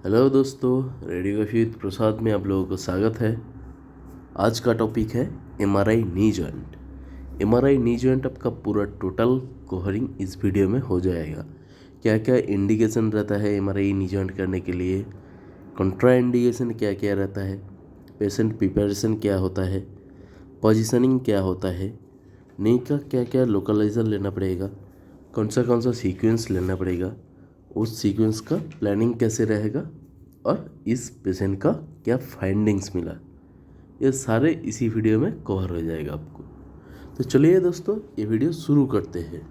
Hello दोस्तों, radio with प्रसाद में आप लोगों को स्वागत है। आज का टॉपिक है MRI knee joint. MRI knee joint आपका पूरा टोटल कवरिंग इस वीडियो में हो जाएगा। क्या क्या इंडिकेशन रहता है एमआरआई नी जॉइंट करने के लिए, कंट्रा इंडिकेशन क्या क्या रहता है, पेशेंट प्रिपरेशन क्या होता है, पोजीशनिंग क्या होता है, नी का क्या क्या लोकलाइजर लेना पड़ेगा, कौन सा सीक्वेंस लेना पड़ेगा, उस सीक्वेंस का प्लानिंग कैसे रहेगा और इस पेशेंट का क्या फाइंडिंग्स मिला, ये सारे इसी वीडियो में कवर हो जाएगा आपको। तो चलिए दोस्तों, ये वीडियो शुरू करते हैं।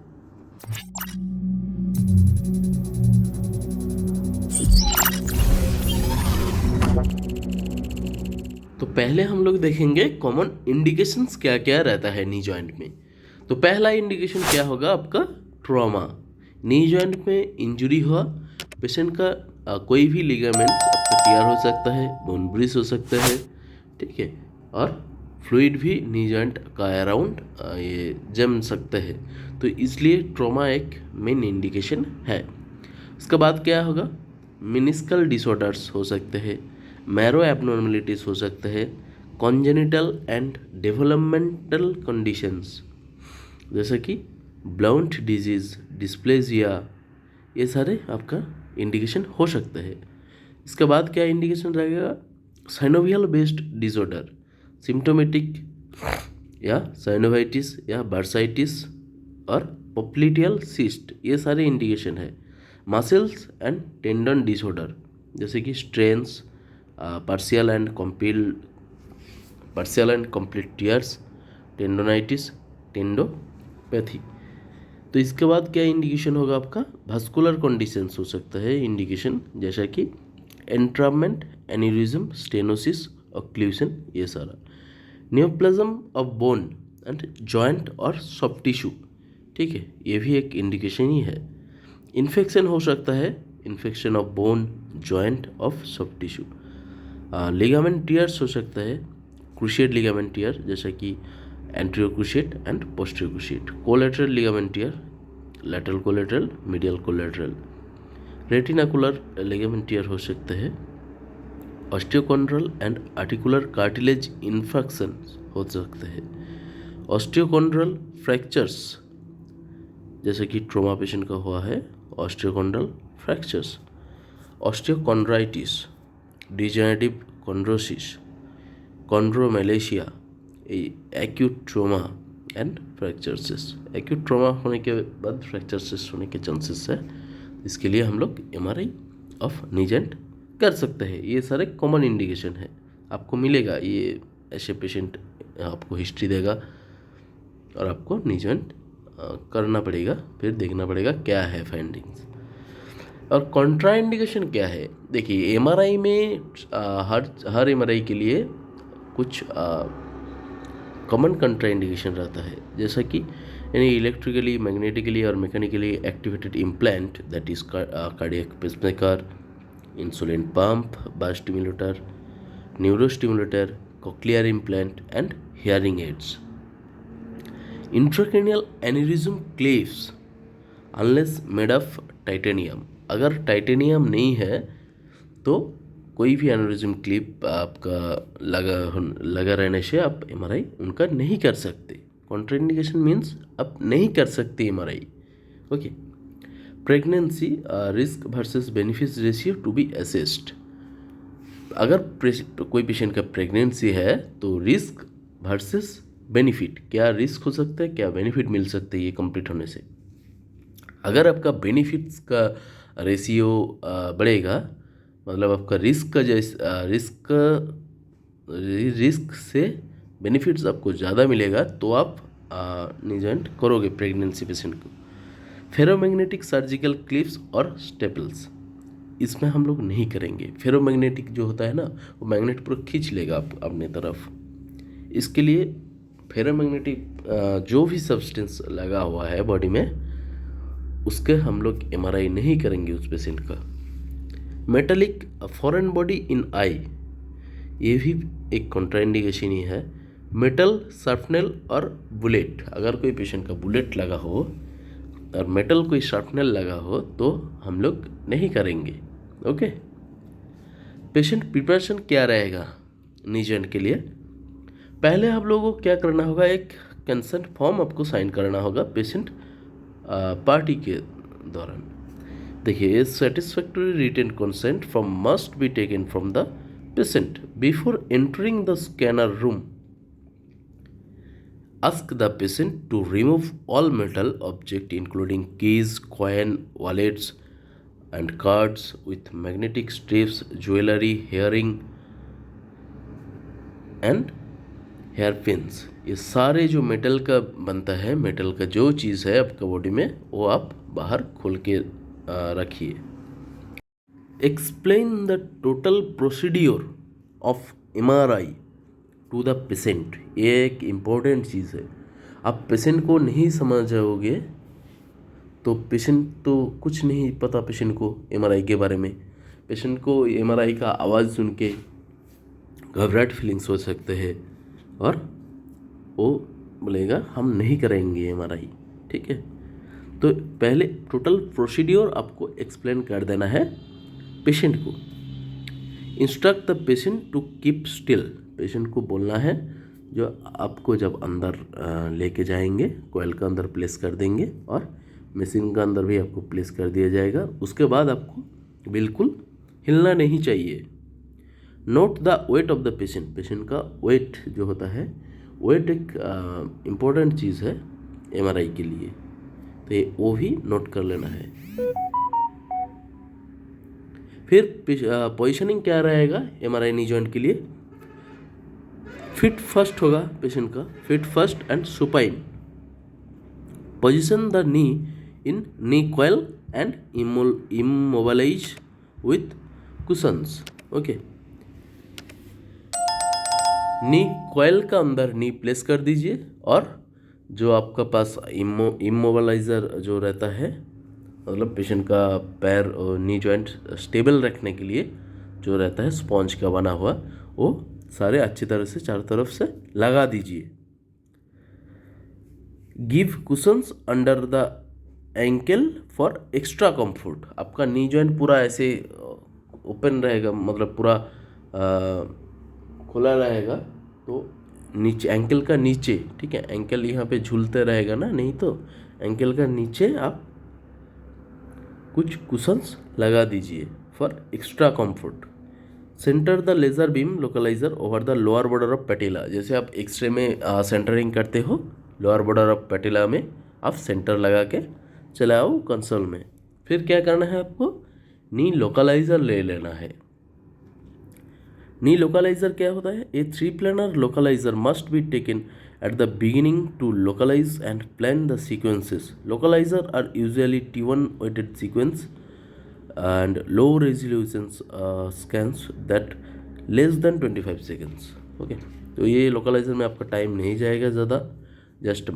तो पहले हम लोग देखेंगे कॉमन इंडिकेशंस क्या क्या रहता है नी जॉइंट में। तो पहला इंडिकेशन क्या होगा आपका, ट्रॉमा। नी जॉइंट में इंजरी हुआ, पेशेंट का कोई भी लिगामेंट आपका टियर हो सकता है, बोन ब्रिस हो सकता है, ठीक है, और फ्लूइड भी नी जॉइंट का अराउंड ये जम सकते हैं। तो इसलिए ट्रॉमा एक मेन इंडिकेशन है। उसके बाद क्या होगा, मिनिस्कल डिसऑर्डर्स हो सकते हैं, मैरो एबनॉर्मलिटीज़ हो सकते हैं, कॉन्जेनिटल एंड डेवलपमेंटल कंडीशंस जैसे कि ब्लाउंट डिजीज़, डिस्प्लेजिया, ये सारे आपका इंडिकेशन हो सकते हैं। इसके बाद क्या इंडिकेशन रहेगा, साइनोवियल बेस्ड डिसऑर्डर, सिम्टोमेटिक या साइनोवाइटिस या बर्साइटिस और पॉप्लिटियल सिस्ट, ये सारे इंडिकेशन है। मसल्स एंड टेंडन डिसऑर्डर जैसे कि strains, partial and complete tears, tendonitis, tendopathy. तो इसके बाद क्या इंडिकेशन होगा आपका, vascular कंडीशंस हो सकता है इंडिकेशन, जैसा कि एंट्रापमेंट, एन्यूरिज्म, स्टेनोसिस, ऑक्लूशन, ये सारा। Neoplasm of bone and joint और सॉफ्ट टिश्यू, ठीक है, ये भी एक इंडिकेशन ही है। इन्फेक्शन हो सकता है, infection of bone, joint of soft tissue. Ligament tears हो सकता है, क्रूशिएट लिगामेंट टियर जैसा कि anterior cruciate and posterior cruciate, collateral ligament tear, lateral collateral, medial collateral. Retinacular ligament tear हो सकते हैं, osteochondral and articular cartilage infection हो सकते हैं, ऑस्टियोकॉन्ड्रल फ्रैक्चर्स जैसे कि ट्रोमा पेशेंट का हुआ है, osteochondral fractures, osteochondritis, degenerative chondrosis, chondromalacia, acute trauma and fractures. Acute trauma होने के बाद फ्रैक्चरसिस होने के चांसेस है, इसके लिए हम लोग एमआरआई ऑफ नी जॉइंट कर सकते हैं। ये सारे कॉमन इंडिकेशन है, आपको मिलेगा, ये ऐसे पेशेंट आपको हिस्ट्री देगा और आपको नी जॉइंट करना पड़ेगा, फिर देखना पड़ेगा क्या है फाइंडिंग्स। और कॉन्ट्रा इंडिकेशन क्या है, देखिए एमआरआई में हर एमआरआई के लिए कुछ कॉमन कंट्रा इंडिकेशन रहता है, जैसा कि यानी इलेक्ट्रिकली, मैग्नेटिकली और mechanically activated implant, that is cardiac pacemaker, insulin pump, biostimulator, neurostimulator, cochlear implant and hearing aids. Intracranial aneurysm cleaves unless made of titanium. अगर टाइटेनियम नहीं है तो कोई भी एनेरिज्म क्लिप आपका लगा रहने से आप एमआरआई उनका नहीं कर सकते। कॉन्ट्राइंडिकेशन मीन्स आप नहीं कर सकते MRI. Okay. Pregnancy risk versus benefit ratio to be assessed. अगर कोई पेशेंट का प्रेगनेंसी है तो रिस्क वर्सेस बेनिफिट, क्या रिस्क हो सकता है, क्या बेनिफिट मिल सकते हैं ये कंप्लीट होने से। अगर आपका बेनिफिट्स का रेशियो बढ़ेगा, मतलब आपका रिस्क से बेनिफिट्स आपको ज़्यादा मिलेगा, तो आप नी जॉइंट करोगे प्रेगनेंसी पेशेंट को। फेरोमैग्नेटिक सर्जिकल क्लिप्स और स्टेपल्स, इसमें हम लोग नहीं करेंगे। फेरोमैग्नेटिक जो होता है ना, वो मैग्नेट पूरा खींच लेगा अपने तरफ। इसके लिए फेरोमैग्नेटिक जो भी सब्सटेंस लगा हुआ है बॉडी में, उसके हम लोग एमआरआई नहीं करेंगे उस पेशेंट का। मेटालिक फॉरेन बॉडी इन आई, ये भी एक कॉन्ट्राइंडिकेशन ही है। मेटल, शार्पनेल और बुलेट, अगर कोई पेशेंट का बुलेट लगा हो और मेटल कोई शार्पनेल लगा हो तो हम लोग नहीं करेंगे। ओके। पेशेंट प्रिपरेशन क्या रहेगा नी जॉइंट के लिए? पहले आप लोगों को क्या करना होगा, एक कंसेंट फॉर्म आपको साइन करना होगा पेशेंट पार्टी के दौरान। देखिए, satisfactory written consent from must be taken from the patient before entering the scanner room. Ask the patient to remove all metal objects including keys, coin, wallets and cards with magnetic strips, jewelry, earring and hairpins। ये सारे जो metal का बनता है, metal का जो चीज़ है आपका बॉडी में, वो आप बाहर खोल के रखिए। Explain the total procedure of MRI to the patient. ये एक इम्पोर्टेंट चीज़ है। आप पेशेंट को नहीं समझाओगे तो पेशेंट तो कुछ नहीं पता पेशेंट को MRI के बारे में। पेशेंट को MRI का आवाज़ सुन के घबराहट फीलिंग्स हो सकते हैं और वो बोलेगा हम नहीं करेंगे MRI। ठीक है, तो पहले टोटल प्रोसीड्योर आपको एक्सप्लेन कर देना है पेशेंट को। Instruct the patient to keep still. Patient को बोलना है, जो आपको जब अंदर लेके जाएंगे, कोयल का अंदर प्लेस कर देंगे और मशीन का अंदर भी आपको प्लेस कर दिया जाएगा। उसके बाद आपको बिल्कुल हिलना नहीं चाहिए। Note the weight of the patient. Patient का वेट जो होता है, वेट एक इम्पोर्टेंट चीज़ है MRI के लिए, तो ये वो भी नोट कर लेना है। फिर पोजिशनिंग क्या रहेगा MRI नी जॉइंट के लिए? फिट फर्स्ट होगा पेशेंट का, fit first and supine. Position the knee in knee coil and immobilise with cushions. Okay, knee coil का अंदर नी प्लेस कर दीजिए और जो आपका पास इमोबिलाइजर जो रहता है, मतलब पेशेंट का पैर और नी जॉइंट स्टेबल रखने के लिए जो रहता है स्पॉन्ज का बना हुआ, वो सारे अच्छी तरह से चारों तरफ से लगा दीजिए। Give cushions under the ankle for extra comfort. आपका नी जॉइंट पूरा ऐसे ओपन रहेगा, मतलब पूरा खुला रहेगा, तो नीचे एंकल का नीचे, ठीक है, एंकल यहाँ पे झूलते रहेगा ना, नहीं तो एंकल का नीचे आप कुछ कुशंस लगा दीजिए for extra comfort. Centre the laser beam localiser over the lower border of patella. जैसे आप एक्सरे में सेंटरिंग करते हो, लोअर बॉर्डर ऑफ पैटिला में आप सेंटर लगा के चलाओ कंसोल में। फिर क्या करना है आपको? नी लोकलाइजर ले लेना है। नी लोकलाइजर क्या होता है? A 3 planar localiser must be taken at the beginning to localize and plan the sequences. Localizer are usually T1 weighted sequence and low resolutions scans that less than 25 seconds. Okay, तो ये लोकलाइजर में आपका टाइम नहीं जाएगा ज़्यादा, just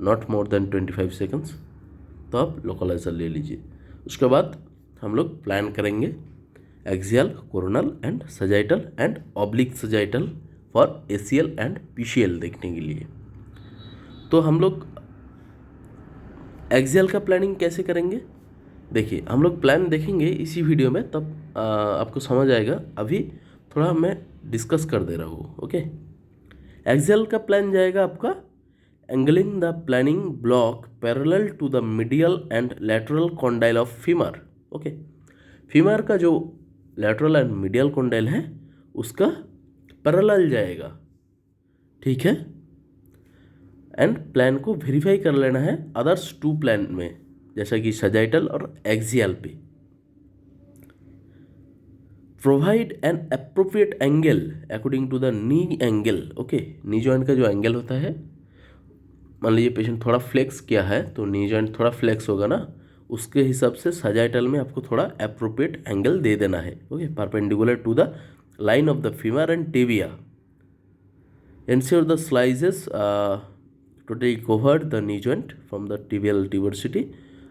not more than 25 seconds. तो आप लोकलाइजर ले लीजिए। उसके बाद हम लोग प्लान करेंगे axial, coronal and sagittal and oblique sagittal for ACL and PCL देखने के लिए। तो हम लोग एक्सियल का प्लानिंग कैसे करेंगे? देखिए, हम लोग प्लान देखेंगे इसी वीडियो में, तब आपको समझ आएगा। अभी थोड़ा मैं डिस्कस कर दे रहा हूँ। ओके, एक्सियल का प्लान जाएगा आपका angling the planning block parallel to the medial and lateral condyle of femur. Okay, femur का जो लैटरल एंड मीडियल कॉन्डाइल है उसका पैरेलल जाएगा, ठीक है। एंड प्लान को वेरीफाई कर लेना है अदर्स 2 प्लान में, जैसा कि सजाइटल और एक्सियल पे। Provide an appropriate angle according to the knee angle. Okay, knee joint का जो एंगल होता है, मान लीजिए पेशेंट थोड़ा फ्लेक्स किया है तो नी जॉइंट थोड़ा फ्लेक्स होगा ना, उसके हिसाब से सजाइटल में आपको थोड़ा अप्रोप्रिएट एंगल दे देना है। Okay, perpendicular to the line of the femur and tibia. Ensure the slices totally covered the knee joint from the tibial tuberosity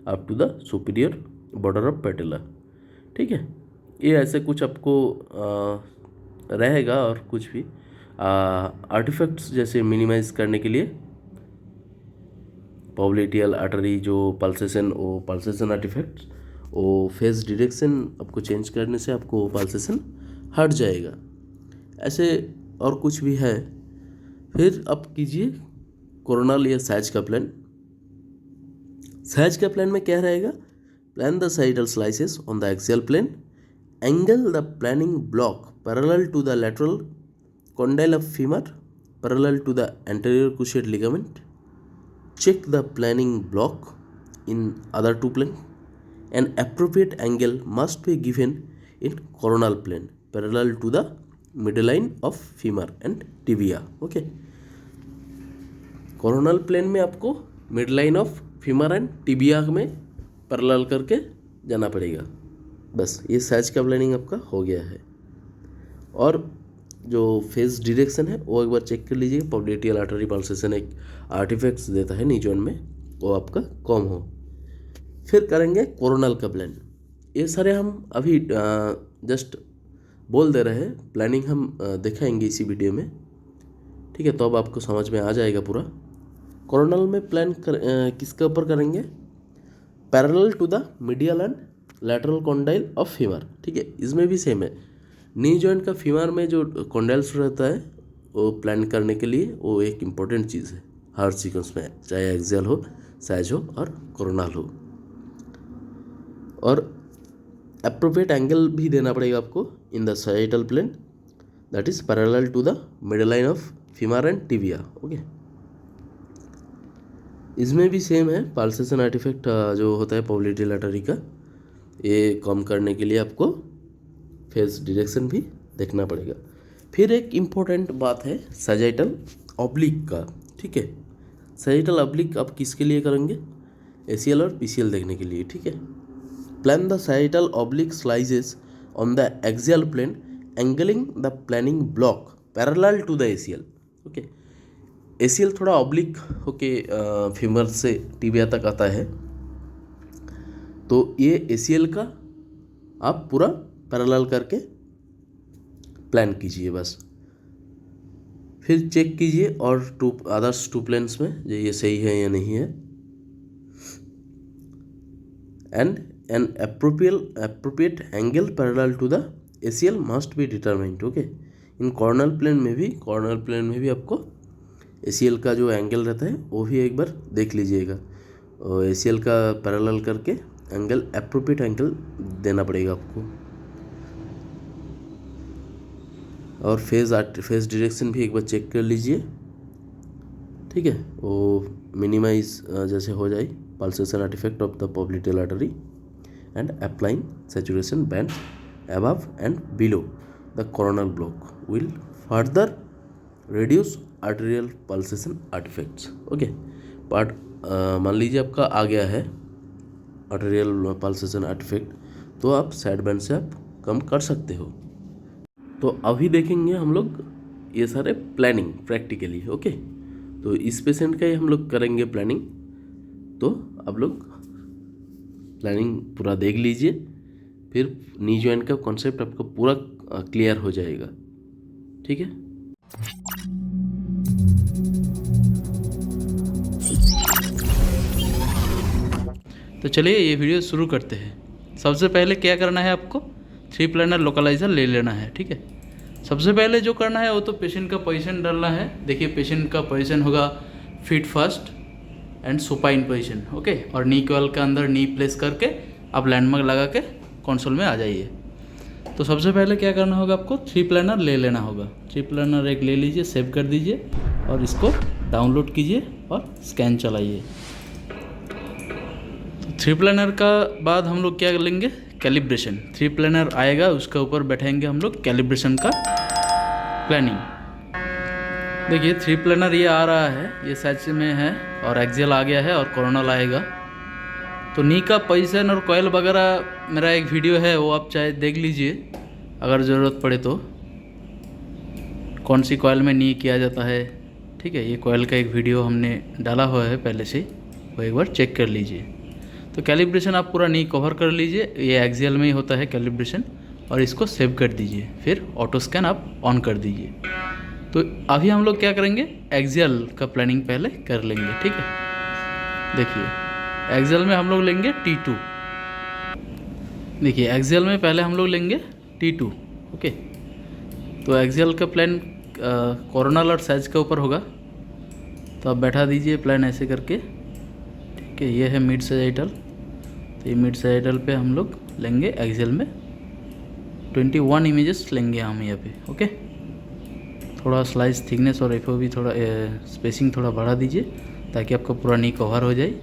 up to the superior border of patella। ठीक है, ये ऐसे कुछ आपको रहेगा। और कुछ भी आर्टिफैक्ट्स जैसे मिनिमाइज करने के लिए पॉब्लिटियल आर्टरी जो पल्सेशन, वो पल्सेशन आर्टिफैक्ट्स वो फेस डायरेक्शन आपको चेंज करने से आपको वो पल्सेशन हट जाएगा। ऐसे और कुछ भी है। फिर आप कीजिए कोरोनल या सैज का प्लान। सैज का प्लान में क्या रहेगा? Plan the sagittal slices on the axial plane, angle the planning block parallel to the lateral condyle of femur parallel to the anterior cruciate ligament, check the planning block in other two plane. An appropriate angle must be given in coronal plane parallel to the midline of femur and tibia. Okay, coronal plane में आपको midline of femur and tibia में parallel करके जाना पड़ेगा। बस ये सैज का प्लानिंग आपका हो गया है। और जो फेस डायरेक्शन है वो एक बार चेक कर लीजिए। पॉप्लेटियल आर्टरी पल्सेशन एक आर्टिफैक्ट्स देता है नी जॉइंट में, वो आपका कम हो। फिर करेंगे कोरोनल का प्लान। ये सारे हम अभी जस्ट बोल दे रहे हैं, प्लानिंग हम दिखाएंगे इसी वीडियो में, ठीक है। तो अब आपको समझ में आ जाएगा पूरा। कोरोनल में प्लान किसके ऊपर करेंगे? Parallel to the medial and lateral condyle of femur, ठीक है। इसमें भी सेम है। नी जॉइंट का फीमर में जो कॉन्डाइल्स रहता है वो प्लान करने के लिए वो एक इम्पोर्टेंट चीज़ है हर सीक्वेंस में, चाहे एक्सियल हो, सैज हो और कोरोनल हो। और एप्रोप्रिएट एंगल भी देना पड़ेगा आपको in the sagittal plane that is parallel to the middle line of femur and tibia. Okay, इसमें भी सेम है। पल्सेशन आर्टिफैक्ट जो होता है पॉप्लेटियल आर्टरी का, ये कम करने के लिए आपको फेस डायरेक्शन भी देखना पड़ेगा। फिर एक इम्पोर्टेंट बात है सैजिटल ऑब्लिक का, ठीक है। सैजिटल ऑब्लिक आप किसके लिए करेंगे? एसीएल और पीसीएल देखने के लिए, ठीक है। Plan the sagittal oblique slices on the axial plane angling the planning block parallel to the ACL. Okay, ACL थोड़ा ऑब्लिक होके फीमर से टिबिया तक आता है, तो ये एसीएल का आप पूरा पैरेलल करके प्लान कीजिए बस। फिर चेक कीजिए और अदर्स टू प्लेन्स में ये सही है या नहीं है। And an appropriate angle parallel to the ACL must be determined. Okay, इन कॉर्नल प्लेन में भी आपको एसीएल का जो एंगल रहता है वो भी एक बार देख लीजिएगा। एसीएल का पैरेलल करके एंगल एप्रोप्रिएट एंगल देना पड़ेगा आपको। और फेस डायरेक्शन भी एक बार चेक कर लीजिए, ठीक है। वो मिनिमाइज जैसे हो जाए pulsation artifact of the popliteal artery and applying saturation band above and below the coronal block will further reduce arterial pulsation artifacts. Okay, part मान लीजिए आपका आ गया है आर्टेरियल पल्सेशन आर्टिफैक्ट, तो आप साइड बैंड से आप कम कर सकते हो। तो अभी देखेंगे हम लोग ये सारे प्लानिंग प्रैक्टिकली। ओके, तो इस पेशेंट का ही हम लोग करेंगे प्लानिंग। तो आप लोग प्लानिंग पूरा देख लीजिए, फिर नी जॉइंट का कॉन्सेप्ट आपको पूरा क्लियर हो जाएगा, ठीक है। तो चलिए ये वीडियो शुरू करते हैं। सबसे पहले क्या करना है, आपको 3 प्लानर लोकलाइजर ले लेना है, ठीक है। सबसे पहले जो करना है वो तो पेशेंट का पोजीशन डालना है। देखिए पेशेंट का पोजीशन होगा feet first and supine position, okay. और नी कॉल के अंदर नी प्लेस करके आप लैंडमार्क लगा के कंसोल में आ जाइए। तो सबसे पहले क्या करना होगा, आपको 3 प्लानर ले लेना होगा। 3 प्लानर एक ले लीजिए, सेव कर दीजिए और इसको डाउनलोड कीजिए और स्कैन चलाइए। तो 3 प्लानर का बाद हम लोग क्या लेंगे, कैलिब्रेशन। 3 प्लानर आएगा, उसके ऊपर बैठेंगे हम लोग कैलिब्रेशन का प्लानिंग। देखिए 3 प्लानर ये आ रहा है, ये सैच में है और एक्सियल आ गया है और कोरोनल आएगा। तो नी का पोजीशन और कॉइल वगैरह मेरा एक वीडियो है, वो आप चाहे देख लीजिए अगर ज़रूरत पड़े तो, कौन सी कॉइल में नी किया जाता है, ठीक है। ये कॉइल का एक वीडियो हमने डाला हुआ है पहले से, वो एक बार चेक कर लीजिए। तो कैलिब्रेशन आप पूरा नी कवर कर लीजिए, ये एक्सियल में ही होता है कैलिब्रेशन, और इसको सेव कर दीजिए। फिर ऑटो स्कैन आप ऑन कर दीजिए। तो अभी हम लोग क्या करेंगे, एक्सियल का प्लानिंग पहले कर लेंगे, ठीक है। देखिए एक्सियल में हम लोग लेंगे T2, देखिए एक्सेल में पहले हम लोग लेंगे T2। ओके, तो एक्सेल का प्लान कोरोनल और साइज के ऊपर होगा, तो आप बैठा दीजिए प्लान ऐसे करके। ठीक है, ये है मिड सैजिटल, तो ये मिड सैजिटल पे हम लोग लेंगे एक्सेल में 21 इमेजेस लेंगे हम यहाँ पे। ओके, थोड़ा स्लाइस थिकनेस और FOV थोड़ा स्पेसिंग थोड़ा बढ़ा दीजिए ताकि आपका पूरा नी कवर हो जाए।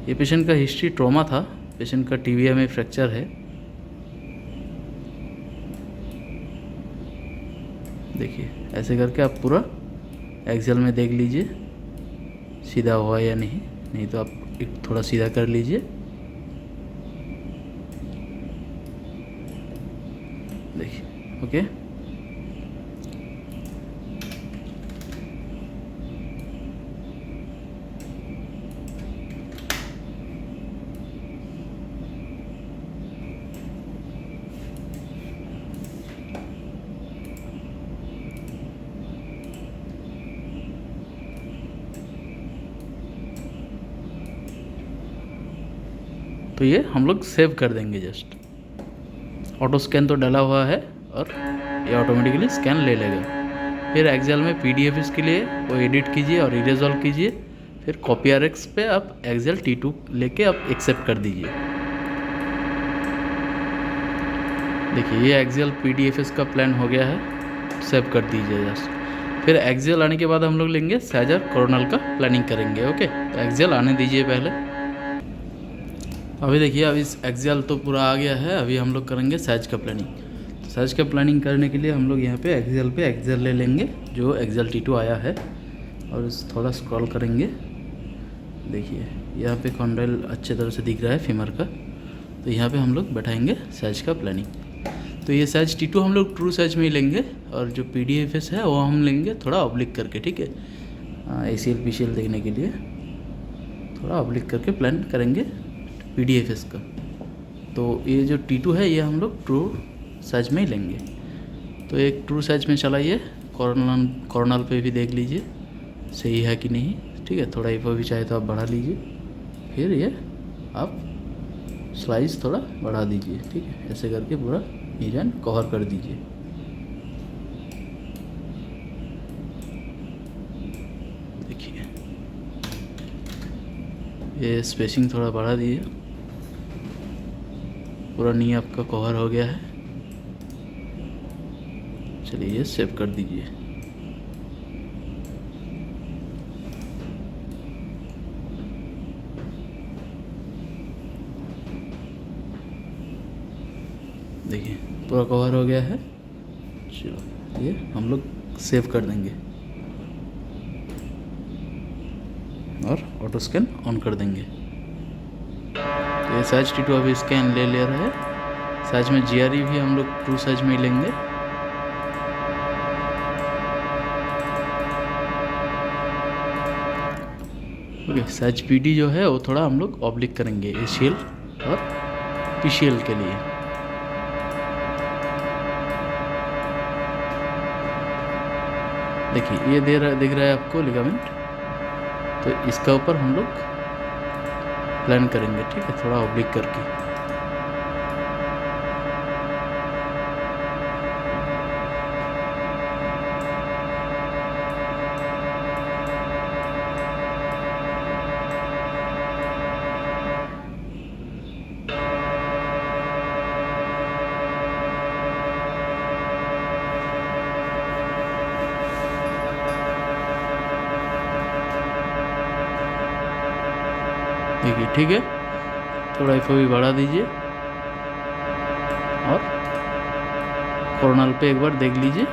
ये पेशेंट का हिस्ट्री ट्रॉमा था, पेशेंट का टिबिया में फ्रैक्चर है। देखिए ऐसे करके आप पूरा एक्सेल में देख लीजिए सीधा हुआ या नहीं, नहीं तो आप एक थोड़ा सीधा कर लीजिए। देखिए ओके, तो ये हम लोग सेव कर देंगे। जस्ट ऑटो स्कैन तो डाला हुआ है और ये ऑटोमेटिकली स्कैन ले लेगा। फिर एक्सेल में PDFs के लिए वो एडिट कीजिए और इरेजॉल्व कीजिए। फिर कॉपी RX पे आप एक्सेल T2 लेके आप एक्सेप्ट कर दीजिए। देखिए ये एक्सेल PDFs का प्लान हो गया है, सेव कर दीजिए जस्ट। फिर एक्सेल आने के बाद हम लोग लेंगे साइज और कोरोनल का प्लानिंग करेंगे। ओके, तो एक्सेल आने दीजिए पहले। अभी देखिए अभी एक्सेल तो पूरा आ गया है, अभी हम लोग करेंगे साइज का प्लानिंग। तो साइज का प्लानिंग करने के लिए हम लोग यहाँ पे एक्सेल ले लेंगे जो एक्सेल T2 आया है और थोड़ा स्क्रॉल करेंगे। देखिए यहाँ पे कॉन्डल अच्छे तरह से दिख रहा है फीमर का, तो यहाँ पे हम लोग बैठाएंगे साइज का प्लानिंग। तो ये साइज T2 हम लोग ट्रू साइज में ही लेंगे और जो PDFs है वो हम लेंगे थोड़ा ऑब्लिक करके। ठीक है, ACL PCL देखने के लिए थोड़ा ऑब्लिक करके प्लान करेंगे PDFs का। तो ये जो T2 है ये हम लोग ट्रू साइज में ही लेंगे। तो एक ट्रू साइज में चलाइए, कोरोनल पे भी देख लीजिए सही है कि नहीं। ठीक है, थोड़ा FOV चाहे तो आप बढ़ा लीजिए, फिर ये आप स्लाइस थोड़ा बढ़ा दीजिए। ठीक है, ऐसे करके पूरा डिजाइन कवर कर दीजिए। देखिए ये स्पेसिंग थोड़ा बढ़ा दीजिए, पूरा नी आपका कवर हो गया है। चलिए ये सेव कर दीजिए। देखिए पूरा कवर हो गया है। चलो ये हम लोग सेव कर देंगे और ऑटो स्कैन ऑन कर देंगे। तो ये साइज T2 अभी स्कैन ले रहा है। साइज में GRE भी हम लोग ट्रू साइज में ही लेंगे। ओके, साइज PD जो है वो थोड़ा हम लोग ऑब्लिक करेंगे ACL और PCL के लिए। देखिए ये दिख रहा है आपको लिगामेंट, तो इसका ऊपर हम लोग प्लान करेंगे। ठीक है, थोड़ा ऑब्लिक करके। देखिए ठीक है, थोड़ा FOV बढ़ा दीजिए और कोरोनल पे एक बार देख लीजिए।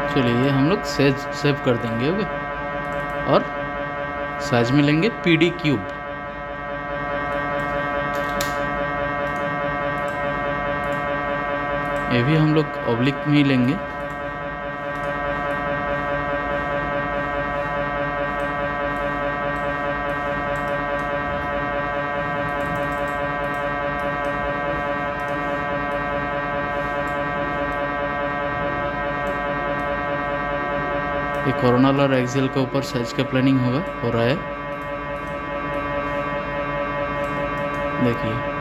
चलिए ये हम लोग सेव कर देंगे। ओके, और साइज में लेंगे PD क्यूब। ये भी हम लोग ऑब्लिक में ही लेंगे। ये कोरोनल और एक्सियल के ऊपर साइज का प्लानिंग हो रहा है। देखिए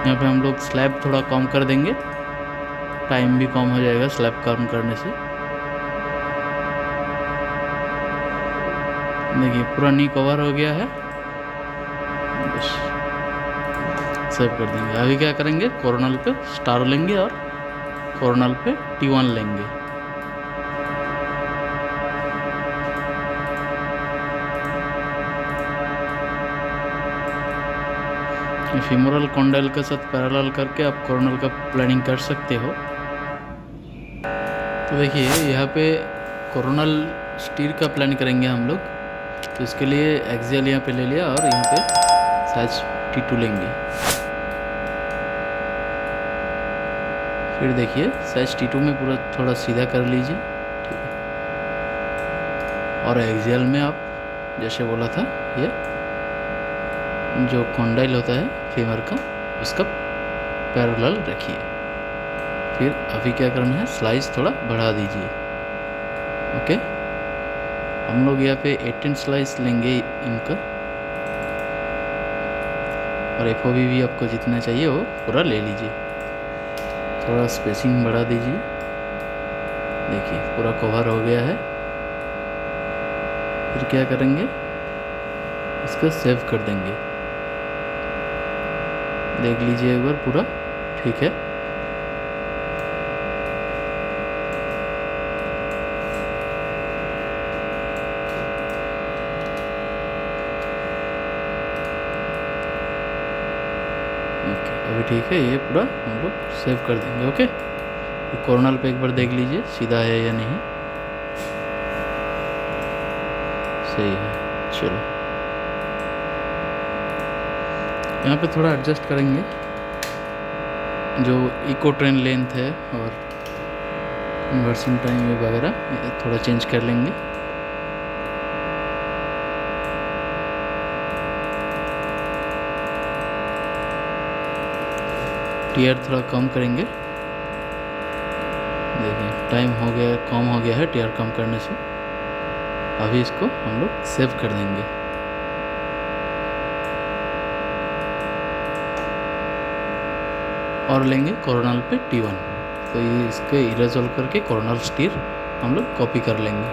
यहाँ पे हम लोग स्लैब थोड़ा कम कर देंगे, टाइम भी कम हो जाएगा स्लैब कम करने से। देखिए पूरा नी कवर हो गया है, बस सेव कर देंगे। अभी क्या करेंगे, कोरोनल पे स्टार लेंगे और कोरोनल पे T1 लेंगे। फीमोरल कॉन्डाइल के साथ पैरेलल करके आप कोरोनल का प्लानिंग कर सकते हो। तो देखिए यहाँ पे कोरोनल स्टीर का प्लान करेंगे हम लोग, तो इसके लिए एक्सियल यहाँ पे ले लिया और यहाँ पे साइज T2 लेंगे। फिर देखिए साइज T2 में पूरा थोड़ा सीधा कर लीजिए, ठीक है। और एक्सियल में आप जैसे बोला था, ये जो कॉन्डाइल होता है फीमर का, उसका पैरेलल रखिए। फिर अभी क्या करना है, स्लाइस थोड़ा बढ़ा दीजिए। ओके, हम लोग यहाँ पे 18 स्लाइस लेंगे इनका, और FOV भी आपको जितना चाहिए वो पूरा ले लीजिए। थोड़ा स्पेसिंग बढ़ा दीजिए। देखिए पूरा कवर हो गया है। फिर क्या करेंगे, इसको सेव कर देंगे। देख लीजिए एक बार, पूरा ठीक है। ओके अभी ठीक है, ये पूरा हम लोग सेव कर देंगे। ओके, कोरोनल पे एक बार देख लीजिए सीधा है या नहीं, सही है। चलो यहाँ पे थोड़ा एडजस्ट करेंगे, जो इको ट्रेन लेंथ है और इन्वर्सन टाइम वगैरह थोड़ा चेंज कर लेंगे। टीआर थोड़ा कम करेंगे। देखिए टाइम हो गया, कम हो गया है टीआर कम करने से। अभी इसको हम लोग सेव कर देंगे। और लेंगे कोरोनल पे T1, तो ये इसके इरेजॉल करके कोरोनल स्टीर हम लोग कॉपी कर लेंगे।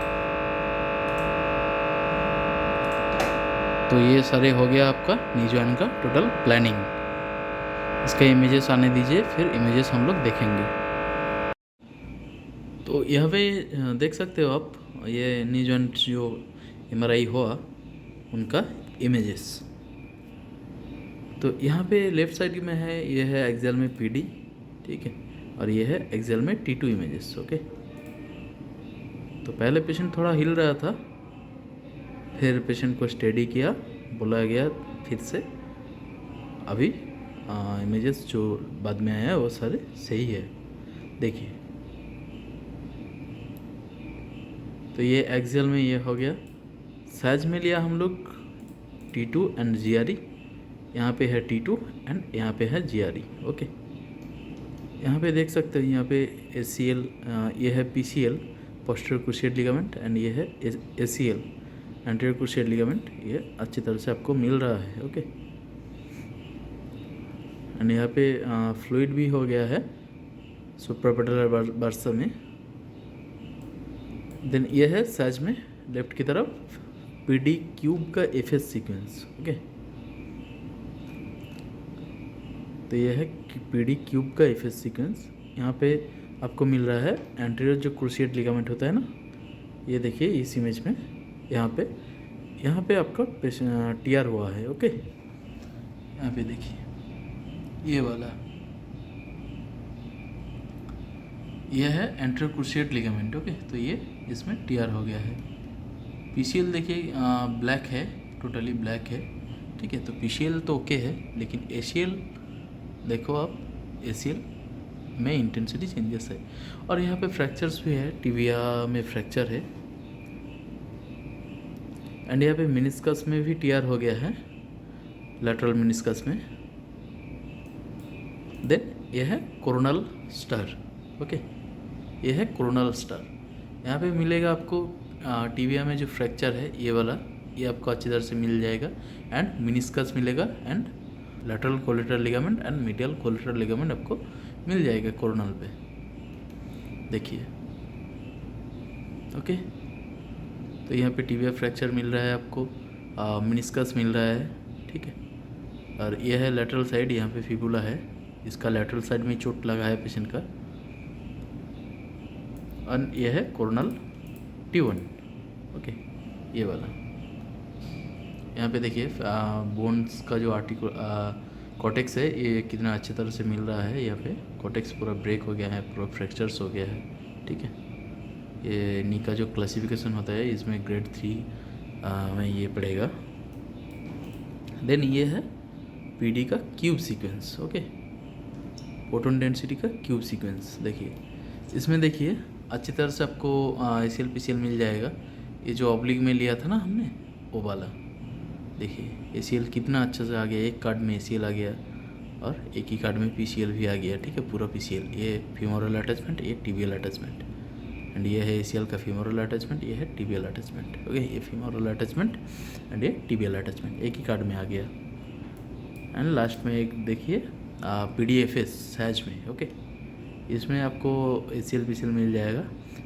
तो ये सारे हो गया आपका नी जॉइंट का टोटल प्लानिंग। इसका इमेजेस आने दीजिए, फिर इमेजेस हम लोग देखेंगे। तो यहाँ पे देख सकते हो आप, ये नी जॉइंट जो MRI हुआ उनका इमेजेस। तो यहाँ पे लेफ़्ट साइड में है, ये है एक्सियल में PD, ठीक है, और ये है एक्सियल में T2 इमेजेस। ओके, तो पहले पेशेंट थोड़ा हिल रहा था, फिर पेशेंट को स्टेडी किया, बुलाया गया फिर से। अभी इमेजेस जो बाद में आया वो सारे सही है। देखिए तो ये एक्सियल में ये हो गया। साइज में लिया हम लोग T2 एंड GRE, यहाँ पे है T2 एंड यहाँ पे है GRE। ओके, यहाँ पे देख सकते हैं, यहाँ पे ACL, ये है PCL posterior cruciate ligament, and ये है ACL एंटीरियर क्रूशिएट लिगामेंट। ये अच्छी तरह से आपको मिल रहा है। ओके, एंड यहाँ पे फ्लूइड भी हो गया है सुप्रापेटलर बर्सा में। देन ये है साइज में लेफ्ट की तरफ PD क्यूब का FS सीक्वेंस। ओके, तो ये है PD क्यूब का FS सीक्वेंस। यहाँ पे आपको मिल रहा है एंटीरियर जो क्रूशिएट लिगामेंट होता है ना, ये देखिए इस इमेज में यहाँ पे आपका TR हुआ है। ओके, यहाँ पे देखिए ये वाला, ये है एंटीरियर क्रूशिएट लिगामेंट। ओके, तो ये इसमें TR हो गया है। पीसीएल देखिए ब्लैक है, टोटली ब्लैक है, ठीक है। तो पीसीएल तो ओके है, लेकिन एसीएल देखो आप, एसीएल में इंटेंसिटी चेंजेस है और यहाँ पे फ्रैक्चर्स भी है, टिबिया में फ्रैक्चर है एंड यहाँ पे मिनिस्कस में भी टीआर हो गया है, लैटरल मिनिस्कस में। देन यह है कोरोनल स्टार, ओके, यह है कोरोनल स्टार। यहाँ पे मिलेगा आपको टिबिया में जो फ्रैक्चर है ये वाला, ये आपको अच्छी तरह से मिल जाएगा एंड मिनिस्कस मिलेगा and lateral collateral ligament and medial collateral ligament आपको मिल जाएगा कोरोनल पे, देखिए, ओके। तो यहाँ पे टिबिया फ्रैक्चर मिल रहा है आपको, मिनिस्कस मिल रहा है, ठीक है। और यह है लैटरल साइड, यहाँ पे फिबुला है, इसका लैटरल साइड में चोट लगा है पेशेंट का। और यह है कोरोनल T1, ओके, ये वाला। यहाँ पे देखिए बोन्स का जो कॉटेक्स है ये कितना अच्छी तरह से मिल रहा है। यहाँ पे कॉटेक्स पूरा ब्रेक हो गया है, पूरा फ्रैक्चर्स हो गया है, ठीक है। ये नी का जो क्लासिफिकेशन होता है इसमें ग्रेड 3 में ये पड़ेगा। देन ये है पीडी का cube sequence, okay, photon density का क्यूब सीक्वेंस। देखिए इसमें देखिए अच्छी तरह से आपको एसीएल पीसीएल मिल जाएगा। ये जो ऑब्लिक में लिया था ना हमने वो वाला, देखिए एसीएल कितना अच्छे से आ गया, एक कार्ड में एसीएल आ गया और एक ही कार्ड में पीसीएल भी आ गया, ठीक है, पूरा पीसीएल। ये फीमोरल अटैचमेंट, ये टिबियल अटैचमेंट एंड ये है एसीएल का फीमोरल अटैचमेंट, ये है टिबियल अटैचमेंट, ओके। ये फीमोरल अटैचमेंट एंड ये टिबियल अटैचमेंट एक ही कार्ड में आ गया। एंड लास्ट में एक देखिए PDFS सैज में, ओके, इसमें आपको एसीएल पीसीएल मिल जाएगा।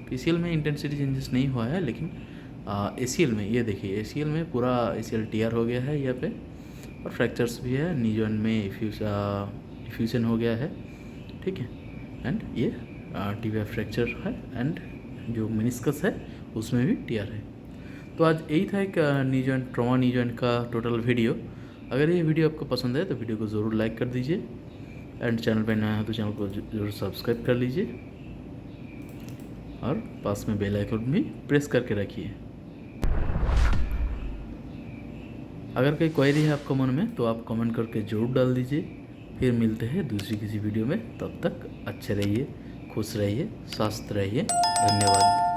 पीसीएल में इंटेंसिटी चेंजेस नहीं हुआ है, लेकिन एसीएल में ये देखिए, एसीएल में पूरा एसीएल टीआर हो गया है यहाँ पे और फ्रैक्चर्स भी है, नी जॉइंट में इफ्यूजन हो गया है, ठीक है। एंड ये टिबिया फ्रैक्चर है एंड जो मेनिस्कस है उसमें भी टीआर है। तो आज यही था एक नी जॉइंट ट्रॉमा नी जॉइंट का टोटल वीडियो। अगर ये वीडियो आपको पसंद है तो वीडियो को ज़रूर लाइक कर दीजिए एंड चैनल पर नया है तो चैनल को जरूर सब्सक्राइब कर लीजिए और पास में बेल आइकन भी प्रेस करके रखिए। अगर कोई क्वेरी है आपको मन में तो आप कमेंट करके ज़रूर डाल दीजिए। फिर मिलते हैं दूसरी किसी वीडियो में, तब तक अच्छे रहिए, खुश रहिए, स्वस्थ रहिए। धन्यवाद।